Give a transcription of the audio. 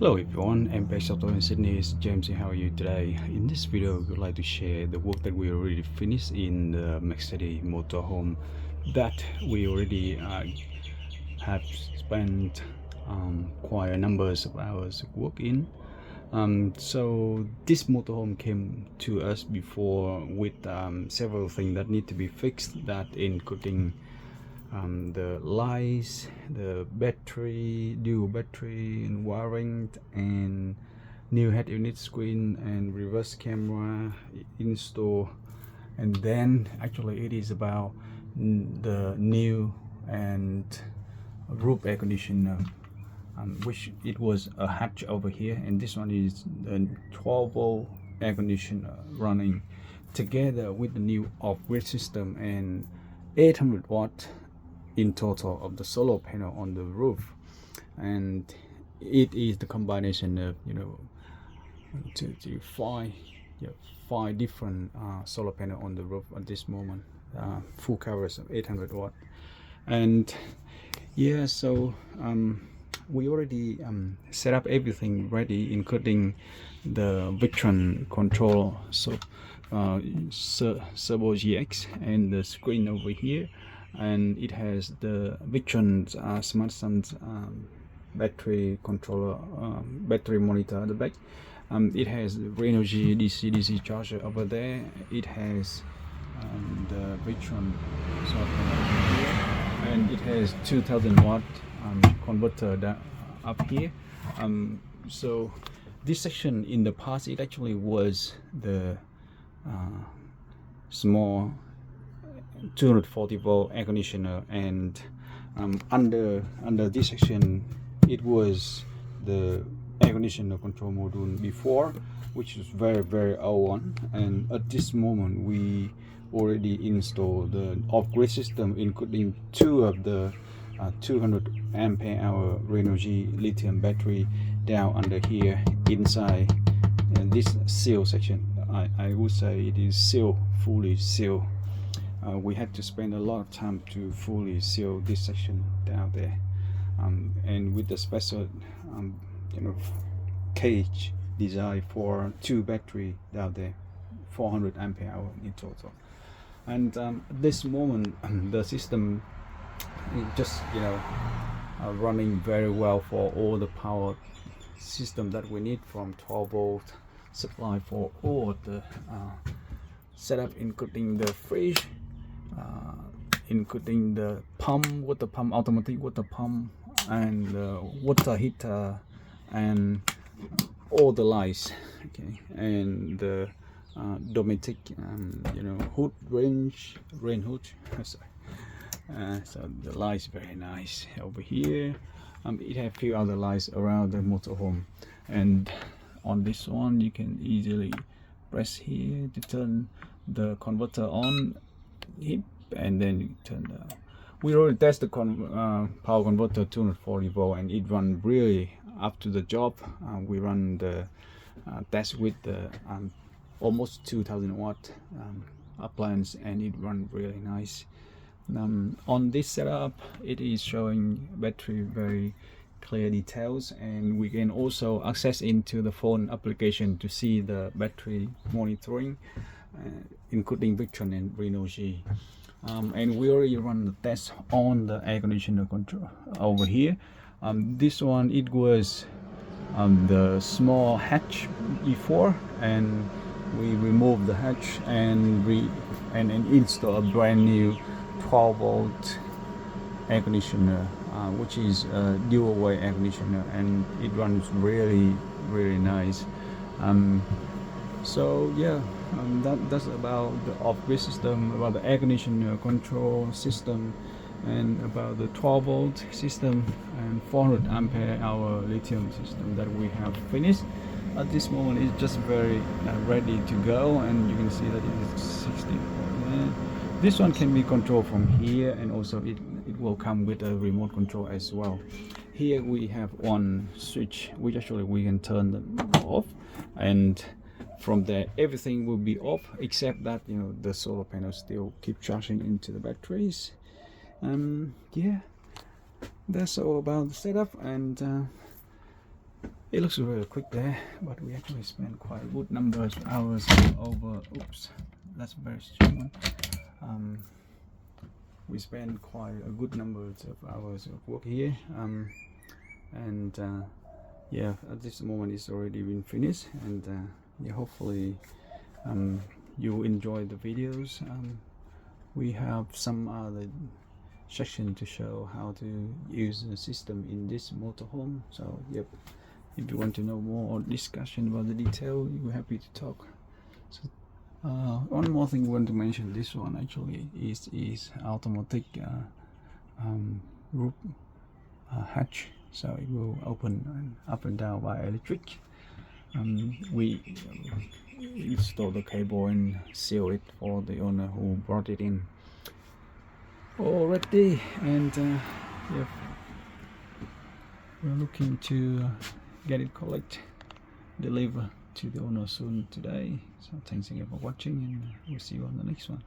Hello everyone, MPX AUTOS in Sydney. It's James here. How are you today? In this video, we would like to share the work that we already finished in the Mercedes Motorhome that we already have spent quite a number of hours of work in. So this motorhome came to us before with several things that need to be fixed, that including the lights, the battery, dual battery and wiring, and new head unit screen and reverse camera install. And then actually it is about the new and roof air conditioner, which it was a hatch over here, and this one is the 12-volt air conditioner running together with the new off-grid system and 800 watt in total of the solar panel on the roof. And it is the combination of five different solar panel on the roof at this moment, full coverage of 800 watt. And yeah, so we already set up everything ready, including the Victron control, so Servo GX, and the screen over here. And it has the Victron Smart Sense battery controller, battery monitor at the back. It has Renogy DC charger over there. It has the Victron software here, and it has 2000 watt converter up here. So this section in the past, it actually was the small 240 volt air conditioner, and under this section it was the air conditioner control module before, which is very old one. And at this moment we already installed the off-grid system, including two of the 200 ampere hour Renogy lithium battery down under here inside. And this seal section, I would say it is fully sealed. We had to spend a lot of time to fully seal this section down there, and with the special cage design for two battery down there, 400 ampere hour in total. And at this moment the system is just running very well for all the power system that we need, from 12 volt supply for all the setup, including the fridge, including the pump, water pump, automatic water pump, and water heater, and all the lights, okay, and the domestic hood rain hood. So the lights very nice over here. It has a few other lights around the motorhome, and on this one you can easily press here to turn the converter on, and then you turn the. We already tested the power converter 240 volt, and it run really up to the job. We run the test with the almost 2000 watt appliance, and it run really nice. On this setup, it is showing battery very clear details, and we can also access into the phone application to see the battery monitoring, including Victron and Renogy. And we already run the test on the air conditioner control over here. This one, it was the small hatch before, and we removed the hatch and install a brand new 12 volt air conditioner, which is a dual way air conditioner, and it runs really nice. So yeah, that's about the off-grid system, about the air conditioner control system, and about the 12 volt system and 400 ampere hour lithium system that we have finished. At this moment it's just very ready to go, and you can see that it is 60. This one can be controlled from here, and also it will come with a remote control as well. Here we have one switch which actually we can turn them off, and from there everything will be off, except that the solar panels still keep charging into the batteries. Yeah, that's all about the setup, and It looks very quick there, but we actually spent quite a good number of hours over. Oops, that's a very strong one. We spent quite a good number of hours of work here, and yeah, at this moment it's already been finished, and yeah, hopefully you enjoy the videos. We have some other section to show how to use the system in this motorhome. So yep, if you want to know more or discussion about the detail, we're happy to talk. So one more thing I want to mention, this one actually is automatic roof hatch, so it will open up and down by electric. We install the cable and seal it for the owner who brought it in already, and yep, we're looking to get it delivered to the owner soon today. So thanks again for watching, and we'll see you on the next one.